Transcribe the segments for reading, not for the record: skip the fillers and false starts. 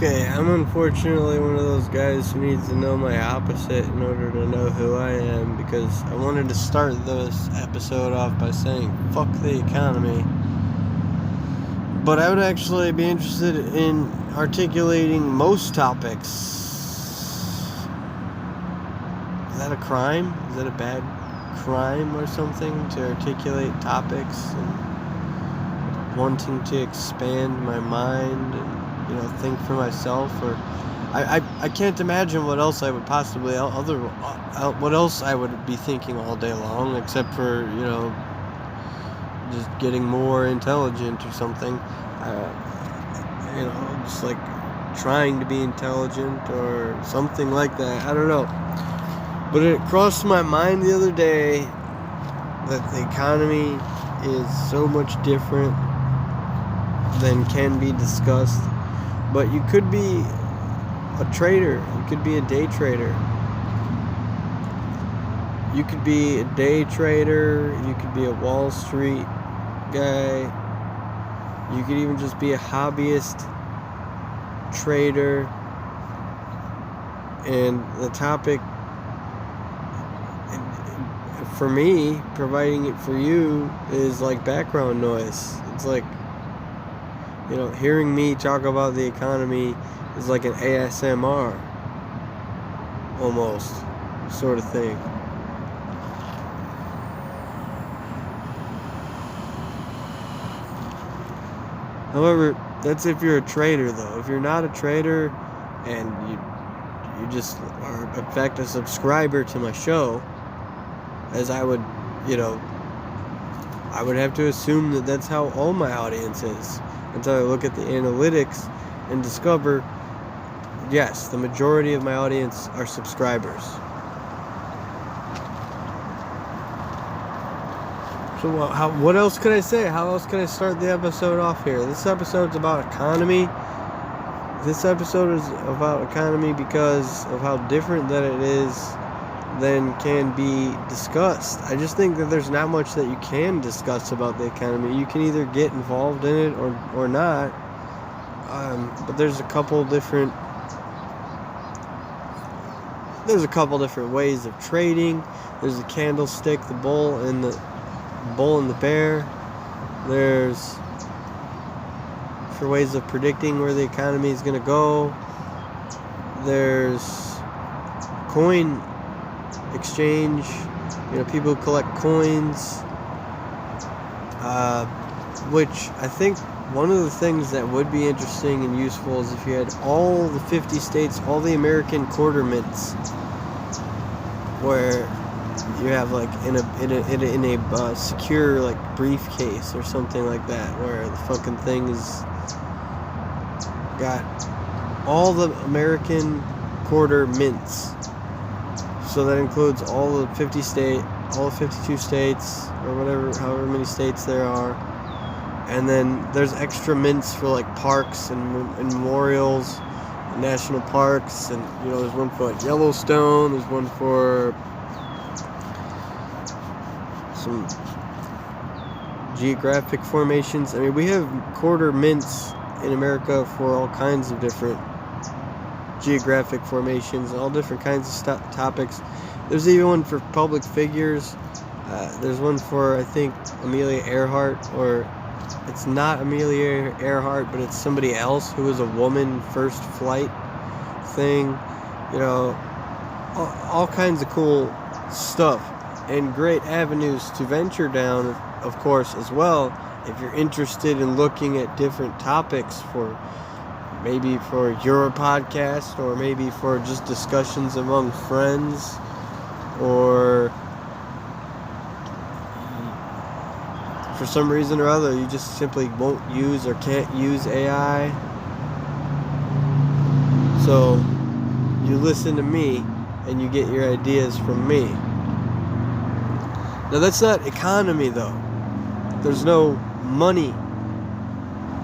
Okay, I'm unfortunately one of those guys who needs to know my opposite in order to know who I am, because I wanted to start this episode off by saying fuck the economy. But I would actually be interested in articulating most topics. Is that a crime? Is that a bad crime or something, to articulate topics and wanting to expand my mind and think for myself? Or I can't imagine what else I would possibly what else I would be thinking all day long, except for just getting more intelligent or something. Just like trying to be intelligent or something like that. I don't know. But it crossed my mind the other day that the economy is so much different than can be discussed. But you could be a trader. You could be a day trader. You could be a day trader. You could be a Wall Street guy. You could even just be a hobbyist trader. And the topic, for me, providing it for you, is like background noise. It's like, hearing me talk about the economy is like an ASMR, almost, sort of thing. However, that's if you're a trader, though. If you're not a trader and you just are, in fact, a subscriber to my show, as I would, I would have to assume that that's how all my audience is, until I look at the analytics and discover, yes, the majority of my audience are subscribers. So what else could I say? How else can I start the episode off here? This episode's about economy. This episode is about economy because of how different that it is than can be discussed. I just think that there's not much that you can discuss about the economy. You can either get involved in it or not. But there's a couple different ways of trading. There's the candlestick, the bull and the bear. There's for ways of predicting where the economy is going to go. There's coin exchange, people who collect coins, which I think one of the things that would be interesting and useful is if you had all the 50 states, all the American quarter mints, where you have like in a secure like briefcase or something like that, where the fucking thing is got all the American quarter mints. So that includes all the 52 states, or however many states there are. And then there's extra mints for like parks and memorials, national parks, and there's one for like Yellowstone, there's one for some geographic formations. I mean, we have quarter mints in America for all kinds of different geographic formations, all different kinds of topics. There's even one for public figures. There's one for, I think, Amelia Earhart, or it's not Amelia Earhart, but it's somebody else who was a woman first flight thing. All kinds of cool stuff, and great avenues to venture down, of course, as well, if you're interested in looking at different topics maybe for your podcast, or maybe for just discussions among friends, or for some reason or other you just simply won't use or can't use AI. So you listen to me and you get your ideas from me. Now that's not economy, though. There's no money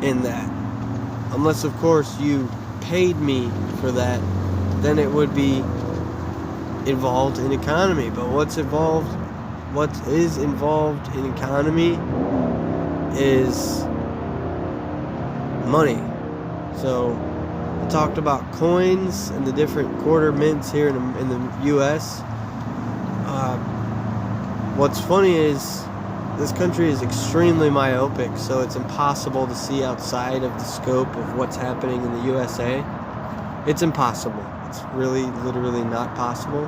in that. Unless, of course, you paid me for that, then it would be involved in economy. But what is involved in economy is money. So I talked about coins and the different quarter mints here in the U.S. What's funny is this country is extremely myopic, so it's impossible to see outside of the scope of what's happening in the USA. It's impossible. It's really, literally not possible.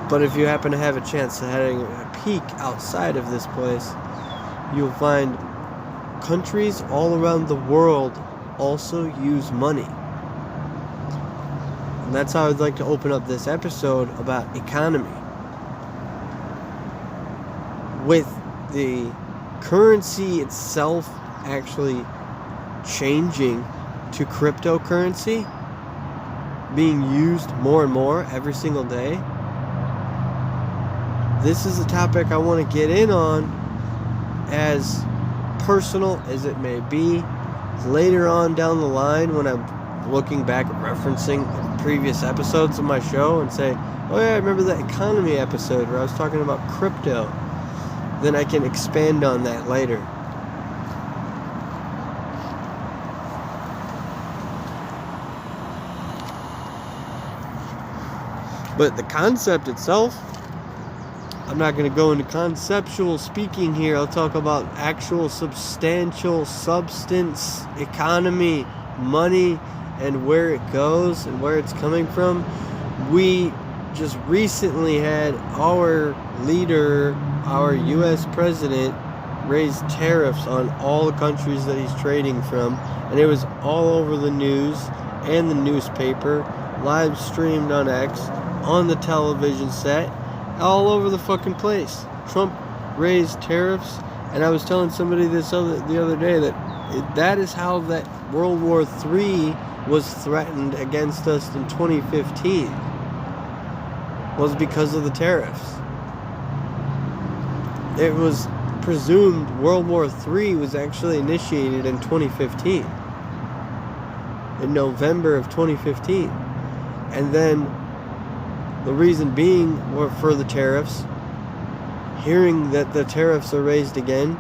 But if you happen to have a chance of having a peek outside of this place, you'll find countries all around the world also use money. And that's how I'd like to open up this episode about economy. With the currency itself actually changing to cryptocurrency, being used more and more every single day, this is a topic I want to get in on, as personal as it may be. Later on down the line, when I'm looking back, referencing previous episodes of my show and say, oh yeah, I remember that economy episode where I was talking about crypto, then I can expand on that later. But the concept itself, I'm not going to go into conceptual speaking here. I'll talk about actual substantial substance, economy, money, and where it goes and where it's coming from. We just recently had our leader, our U.S. president, raise tariffs on all the countries that he's trading from. And it was all over the news and the newspaper, live streamed on X, on the television set, all over the fucking place. Trump raised tariffs, and I was telling somebody the other day that is how that World War III was threatened against us in 2015, was because of the tariffs. It was presumed World War III was actually initiated in 2015, in November of 2015, and then the reason being were for the tariffs. Hearing that the tariffs are raised again,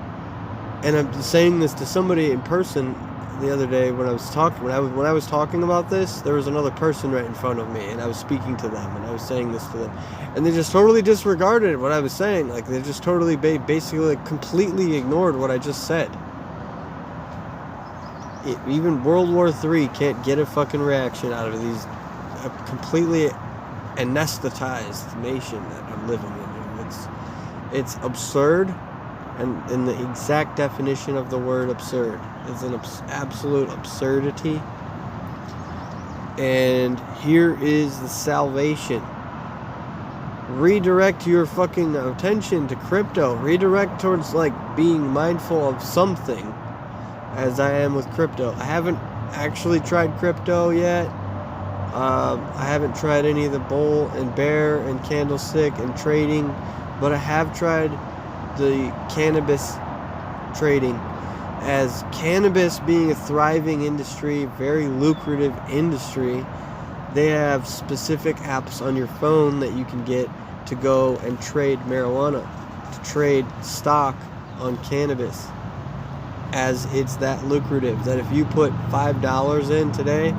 and I'm saying this to somebody in person the other day when I was talking about this, there was another person right in front of me, and I was speaking to them, and I was saying this to them, and they just totally disregarded what I was saying. Like, they just totally basically completely ignored what I just said. Even World War III can't get a fucking reaction out of these completely anesthetized nation that I'm living in. It's absurd, and in the exact definition of the word absurd, it's an absolute absurdity. And here is the salvation. Redirect your fucking attention to crypto. Redirect towards, like, being mindful of something, as I am with crypto. I haven't actually tried crypto yet. I haven't tried any of the bull and bear and candlestick and trading, but I have tried the cannabis trading. As cannabis being a thriving industry, very lucrative industry, they have specific apps on your phone that you can get to go and trade marijuana, to trade stock on cannabis, as it's that lucrative that if you put $5 in today,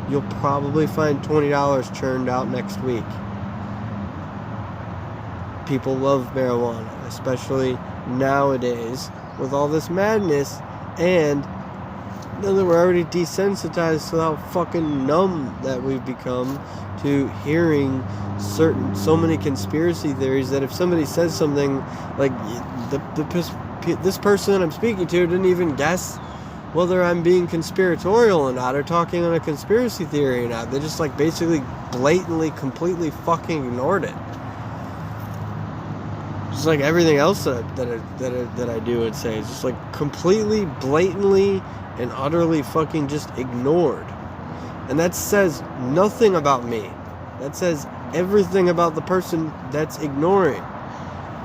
you'll probably find $20 churned out next week. People love marijuana, especially nowadays with all this madness, and then we're already desensitized to how fucking numb that we've become to hearing so many conspiracy theories, that if somebody says something, like this person I'm speaking to didn't even guess whether I'm being conspiratorial or not, or talking on a conspiracy theory or not. They just, like, basically blatantly, completely fucking ignored it. Just like everything else that I do would say. It's just, like, completely, blatantly, and utterly fucking just ignored. And that says nothing about me. That says everything about the person that's ignoring.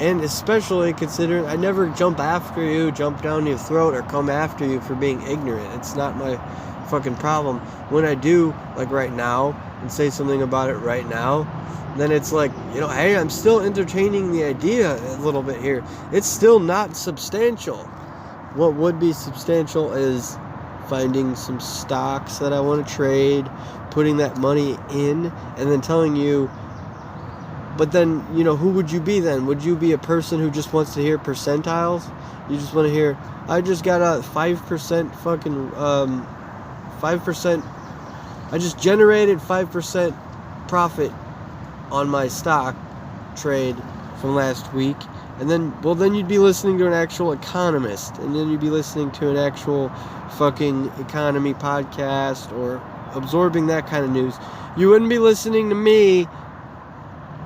And especially considering I never jump after you, jump down your throat, or come after you for being ignorant. It's not my fucking problem. When I do, like right now, and say something about it right now, then it's like, you know, hey, I'm still entertaining the idea a little bit here. It's still not substantial. What would be substantial is finding some stocks that I want to trade, putting that money in, and then telling you, but then, who would you be then? Would you be a person who just wants to hear percentiles? You just want to hear, I just got a 5% fucking, 5%, I just generated 5% profit on my stock trade from last week. And then you'd be listening to an actual economist, and then you'd be listening to an actual fucking economy podcast or absorbing that kind of news. You wouldn't be listening to me,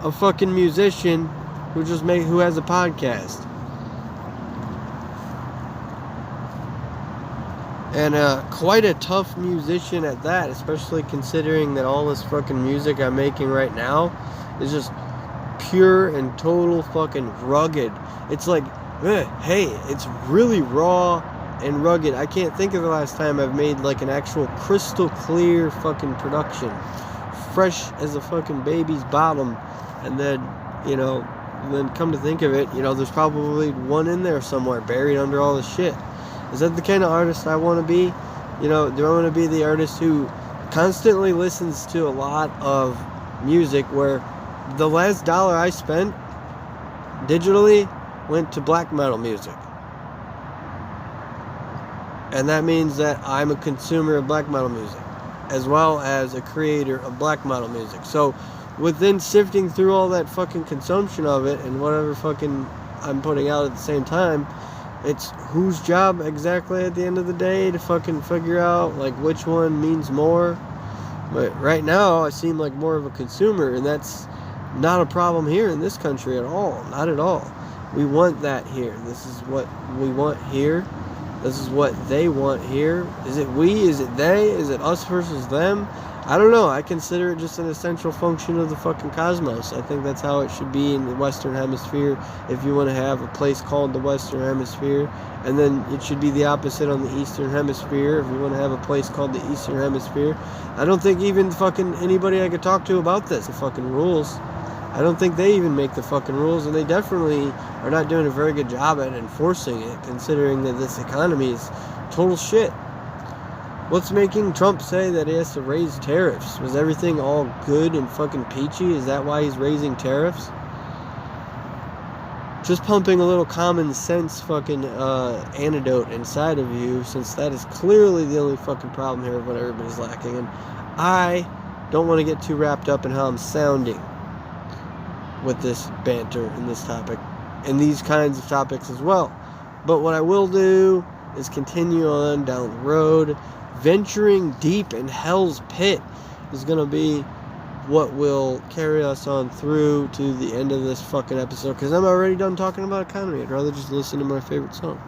a fucking musician who has a podcast. And quite a tough musician at that, especially considering that all this fucking music I'm making right now is just pure and total fucking rugged. It's like, hey, it's really raw and rugged. I can't think of the last time I've made like an actual crystal clear fucking production, fresh as a fucking baby's bottom. And then, then come to think of it, there's probably one in there somewhere buried under all this shit. Is that the kind of artist I want to be? Do I want to be the artist who constantly listens to a lot of music where the last dollar I spent digitally went to black metal music? And that means that I'm a consumer of black metal music as well as a creator of black metal music. So within sifting through all that fucking consumption of it and whatever fucking I'm putting out at the same time, it's whose job exactly at the end of the day to fucking figure out like which one means more. But right now I seem like more of a consumer, and that's not a problem here in this country at all. Not at all. We want that here. This is what we want here. This is what they want here. Is it we? Is it they? Is it us versus them? I don't know. I consider it just an essential function of the fucking cosmos. I think that's how it should be in the Western Hemisphere. If you want to have a place called the Western Hemisphere, and then it should be the opposite on the Eastern Hemisphere. If you want to have a place called the Eastern Hemisphere, I don't think even fucking anybody I could talk to about this, the fucking rules. I don't think they even make the fucking rules, and they definitely are not doing a very good job at enforcing it, considering that this economy is total shit. What's making Trump say that he has to raise tariffs? Was everything all good and fucking peachy? Is that why he's raising tariffs? Just pumping a little common sense fucking antidote inside of you, since that is clearly the only fucking problem here of what everybody's lacking. And I don't want to get too wrapped up in how I'm sounding with this banter and this topic and these kinds of topics as well. But what I will do is continue on down the road. Venturing deep in hell's pit is going to be what will carry us on through to the end of this fucking episode, because I'm already done talking about economy. I'd rather just listen to my favorite song.